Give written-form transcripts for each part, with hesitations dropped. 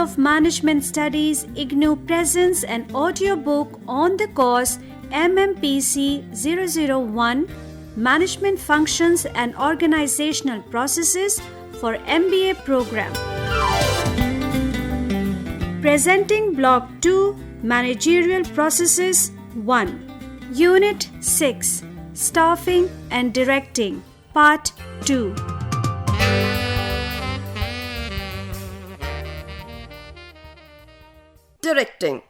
of Management Studies, IGNOU presents an audiobook on the course MMPC-001 Management Functions and Organizational Processes for MBA program. Presenting Block 2 Managerial Processes 1, Unit-6 Staffing and Directing, Part-2. Directing.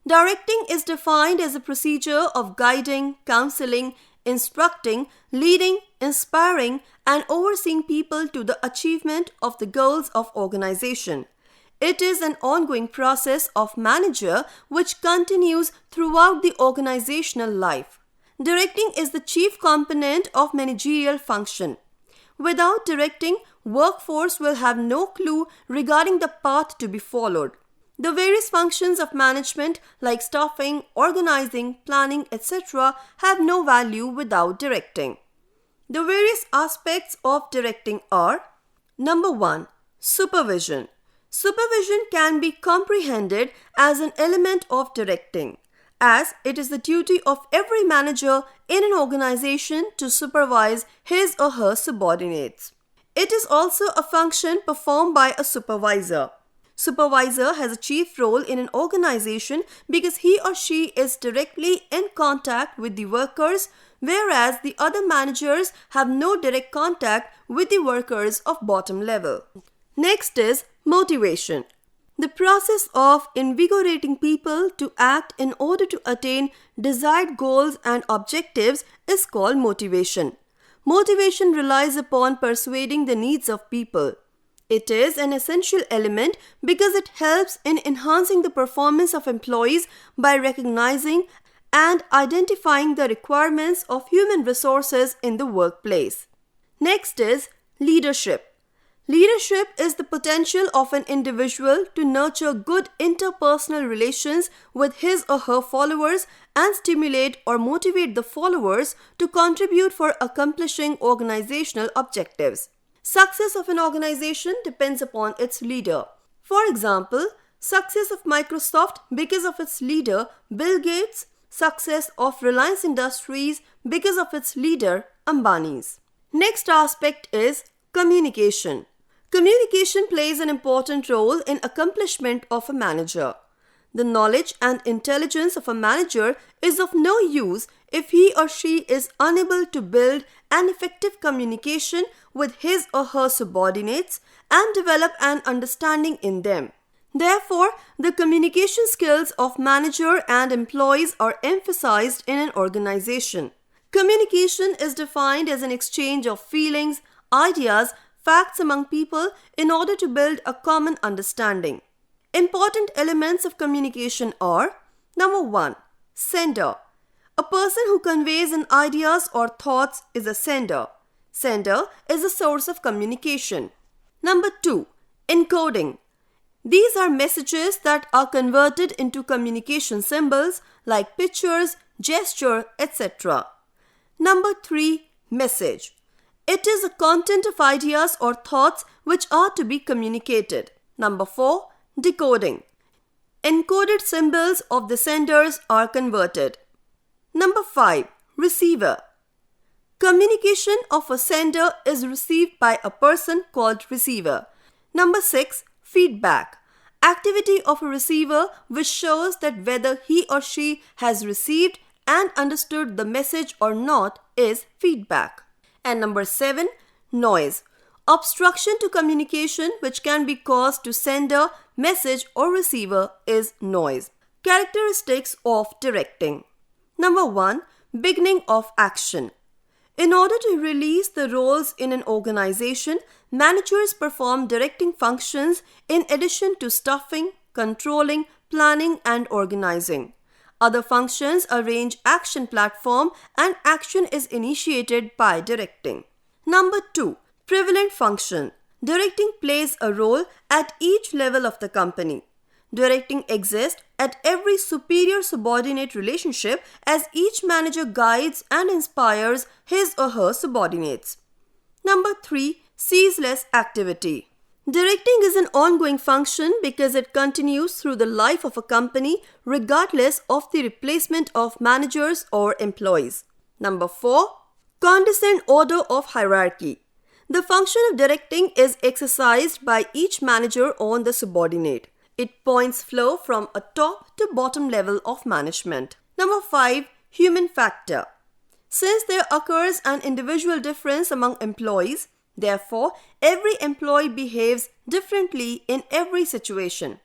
Directing is defined as a procedure of guiding, counseling, instructing, leading, inspiring, and overseeing people to the achievement of the goals of organization. It is an ongoing process of manager which continues throughout the organizational life. Directing is the chief component of managerial function. Without directing, workforce will have no clue regarding the path to be followed. The various functions of management like staffing, organizing, planning, etc. have no value without directing. The various aspects of directing are: Number 1. Supervision. Supervision can be comprehended as an element of directing, as it is the duty of every manager in an organization to supervise his or her subordinates. It is also a function performed by a supervisor. Supervisor has a chief role in an organization because he or she is directly in contact with the workers, whereas the other managers have no direct contact with the workers of bottom level. Next is motivation. The process of invigorating people to act in order to attain desired goals and objectives is called motivation. Motivation relies upon persuading the needs of people. It is an essential element because it helps in enhancing the performance of employees by recognizing and identifying the requirements of human resources in the workplace. Next is leadership. Leadership is the potential of an individual to nurture good interpersonal relations with his or her followers and stimulate or motivate the followers to contribute for accomplishing organizational objectives. Success of an organization depends upon its leader. For example, success of Microsoft because of its leader Bill Gates, success of Reliance Industries because of its leader Ambani's. Next aspect is communication. Communication plays an important role in accomplishment of a manager. The knowledge and intelligence of a manager is of no use if he or she is unable to build an effective communication with his or her subordinates and develop an understanding in them. Therefore, the communication skills of manager and employees are emphasized in an organization. Communication is defined as an exchange of feelings, ideas, facts among people in order to build a common understanding. Important elements of communication are: Number 1. Sender. A person who conveys an ideas or thoughts is a sender. Sender is a source of communication. Number 2. Encoding. These are messages that are converted into communication symbols like pictures, gesture, etc. Number 3. Message. It is the content of ideas or thoughts which are to be communicated. Number 4. Decoding. Encoded symbols of the senders are converted. Number 5. Receiver. Communication of a sender is received by a person called receiver. Number 6. Feedback. Activity of a receiver which shows that whether he or she has received and understood the message or not is feedback. And number 7. Noise. Obstruction to communication which can be caused to sender, message or receiver is noise. Characteristics of directing. Number 1. Beginning of action. In order to release the roles in an organization, managers perform directing functions in addition to staffing, controlling, planning and organizing. Other functions arrange action platform and action is initiated by directing. Number 2. Prevalent function. Directing plays a role at each level of the company. Directing exists at every superior-subordinate relationship as each manager guides and inspires his or her subordinates. Number 3. Ceaseless activity. Directing is an ongoing function because it continues through the life of a company regardless of the replacement of managers or employees. Number 4. Condescending order of hierarchy. The function of directing is exercised by each manager on the subordinate. It points flow from a top to bottom level of management. Number 5. Human factor. Since there occurs an individual difference among employees, therefore, every employee behaves differently in every situation.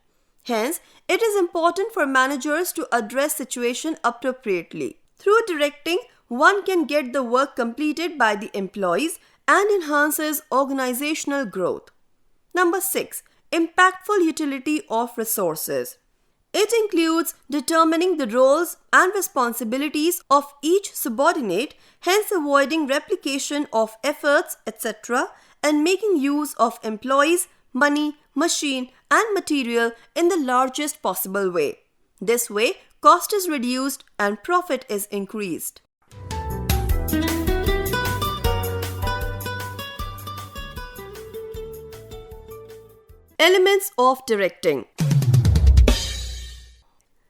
Hence, it is important for managers to address situation appropriately. Through directing, one can get the work completed by the employees and enhances organizational growth. Number 6. Impactful utility of resources. It includes determining the roles and responsibilities of each subordinate, hence avoiding replication of efforts, etc., and making use of employees, money, machine, and material in the largest possible way. This way, cost is reduced and profit is increased. Elements of directing.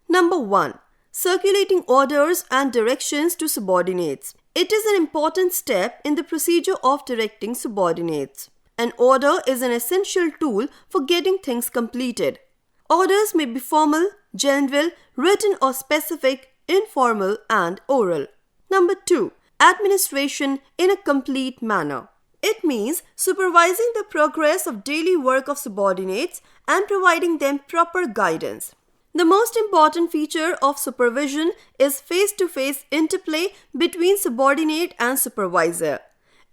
Number 1. Circulating orders and directions to subordinates. It is an important step in the procedure of directing subordinates. An order is an essential tool for getting things completed. Orders may be formal, general, written or specific, informal, and oral. Number 2. Administration in a complete manner. It means supervising the progress of daily work of subordinates and providing them proper guidance. The most important feature of supervision is face-to-face interplay between subordinate and supervisor.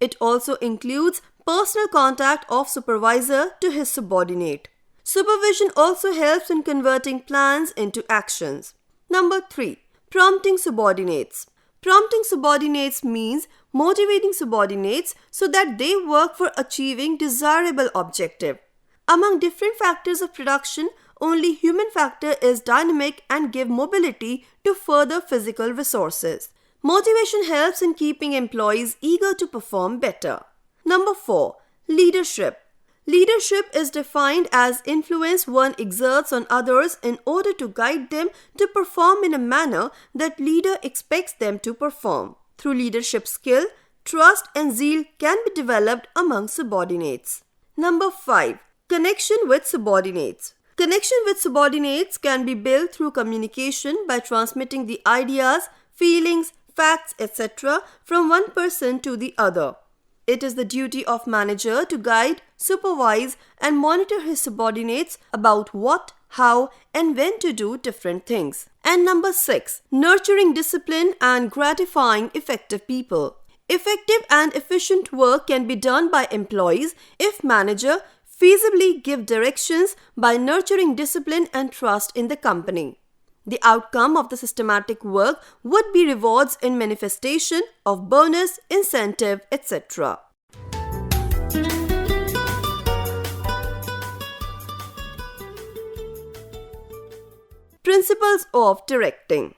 It also includes personal contact of supervisor to his subordinate. Supervision also helps in converting plans into actions. Number 3. Prompting subordinates. Prompting subordinates means motivating subordinates so that they work for achieving desirable objective. Among different factors of production, only human factor is dynamic and give mobility to further physical resources. Motivation helps in keeping employees eager to perform better. Number 4. Leadership. Leadership is defined as influence one exerts on others in order to guide them to perform in a manner that leader expects them to perform. Through leadership skill, trust and zeal can be developed among subordinates. Number 5. Connection with subordinates. Connection with subordinates can be built through communication by transmitting the ideas, feelings, facts, etc. from one person to the other. It is the duty of manager to guide, supervise, and monitor his subordinates about what, how, and when to do different things. And number 6. Nurturing discipline and gratifying effective people. Effective and efficient work can be done by employees if manager feasibly give directions by nurturing discipline and trust in the company. The outcome of the systematic work would be rewards in manifestation of bonus, incentive, etc. Principles of directing.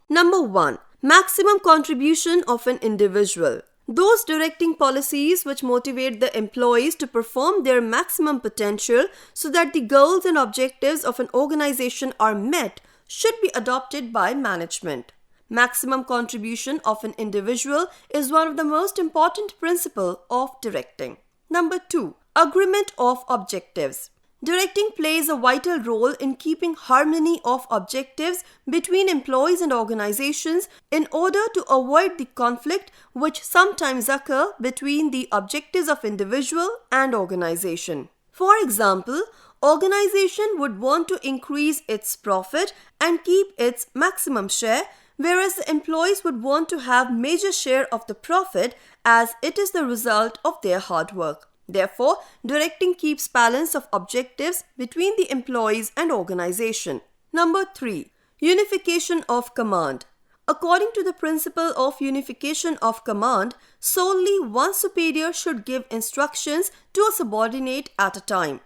Number 1. Maximum contribution of an individual. Those directing policies which motivate the employees to perform their maximum potential so that the goals and objectives of an organization are met should be adopted by management. Maximum contribution of an individual is one of the most important principles of directing. Number 2. Agreement of objectives. Directing plays a vital role in keeping harmony of objectives between employees and organizations in order to avoid the conflict which sometimes occur between the objectives of individual and organization. For example, organization would want to increase its profit and keep its maximum share, whereas the employees would want to have major share of the profit as it is the result of their hard work. Therefore, directing keeps balance of objectives between the employees and organization. Number 3. Unification of command. According to the principle of unification of command, solely one superior should give instructions to a subordinate at a time.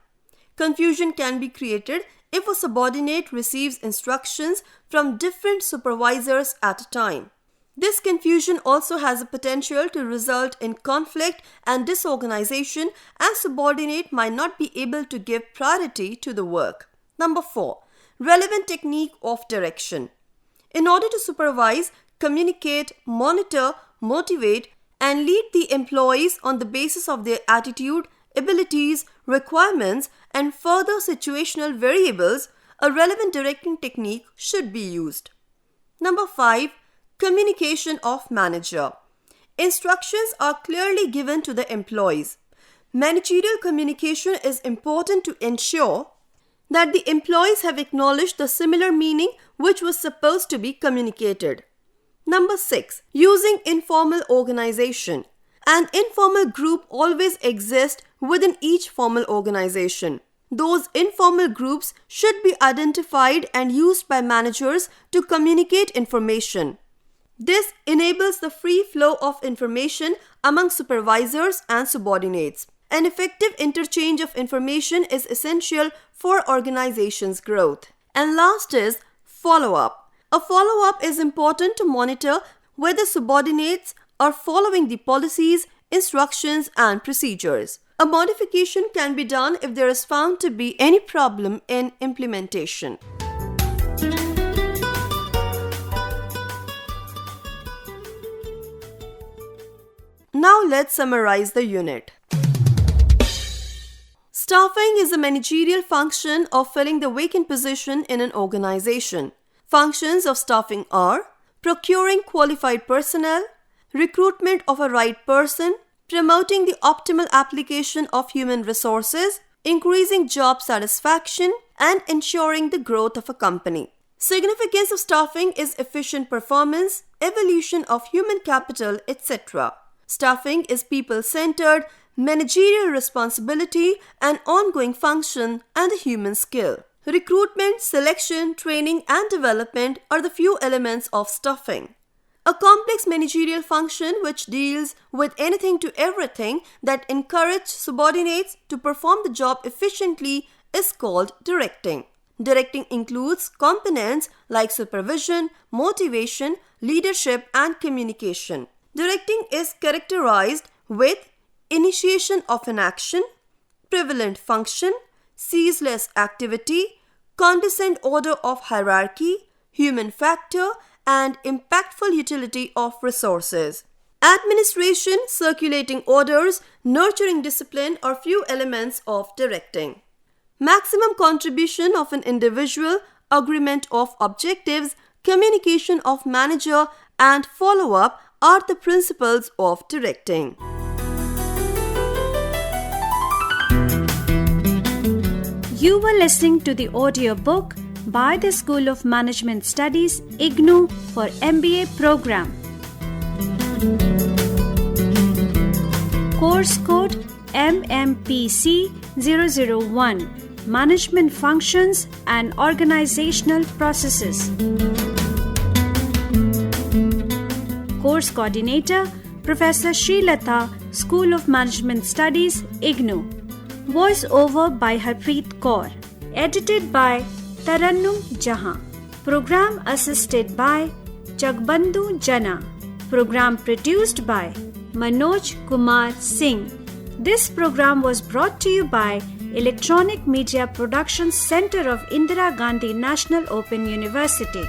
Confusion can be created if a subordinate receives instructions from different supervisors at a time. This confusion also has a potential to result in conflict and disorganization, as subordinate might not be able to give priority to the work. Number 4. Relevant technique of direction. In order to supervise, communicate, monitor, motivate, and lead the employees on the basis of their attitude, abilities, requirements, and further situational variables, a relevant directing technique should be used. Number 5. Communication of manager. Instructions are clearly given to the employees. Managerial communication is important to ensure that the employees have acknowledged the similar meaning which was supposed to be communicated. Number 6. Using informal organization. An informal group always exists within each formal organization. Those informal groups should be identified and used by managers to communicate information. This enables the free flow of information among supervisors and subordinates. An effective interchange of information is essential for organization's growth. And last is follow-up. A follow-up is important to monitor whether subordinates are following the policies, instructions, and procedures. A modification can be done if there is found to be any problem in implementation. Now let's summarize the unit. Staffing is a managerial function of filling the vacant position in an organization. Functions of staffing are procuring qualified personnel, recruitment of a right person, promoting the optimal application of human resources, increasing job satisfaction, and ensuring the growth of a company. Significance of staffing is efficient performance, evolution of human capital, etc. Staffing is people-centered, managerial responsibility, an ongoing function, and a human skill. Recruitment, selection, training, and development are the few elements of staffing. A complex managerial function which deals with anything to everything that encourages subordinates to perform the job efficiently is called directing. Directing includes components like supervision, motivation, leadership, and communication. Directing is characterized with initiation of an action, prevalent function, ceaseless activity, condescending order of hierarchy, human factor, and impactful utility of resources. Administration, circulating orders, nurturing discipline are few elements of directing. Maximum contribution of an individual, agreement of objectives, communication of manager, and follow-up are the principles of directing. You were listening to the audiobook by the School of Management Studies, IGNOU, for MBA program. Course code MMPC-001, Management Functions and Organizational Processes. Course Coordinator, Professor Srilata, School of Management Studies, IGNOU. Voice over by Harpreet Kaur. Edited by Tarannum Jahan. Program assisted by Jagbandhu Jana. Program produced by Manoj Kumar Singh. This program was brought to you by Electronic Media Production Center of Indira Gandhi National Open University.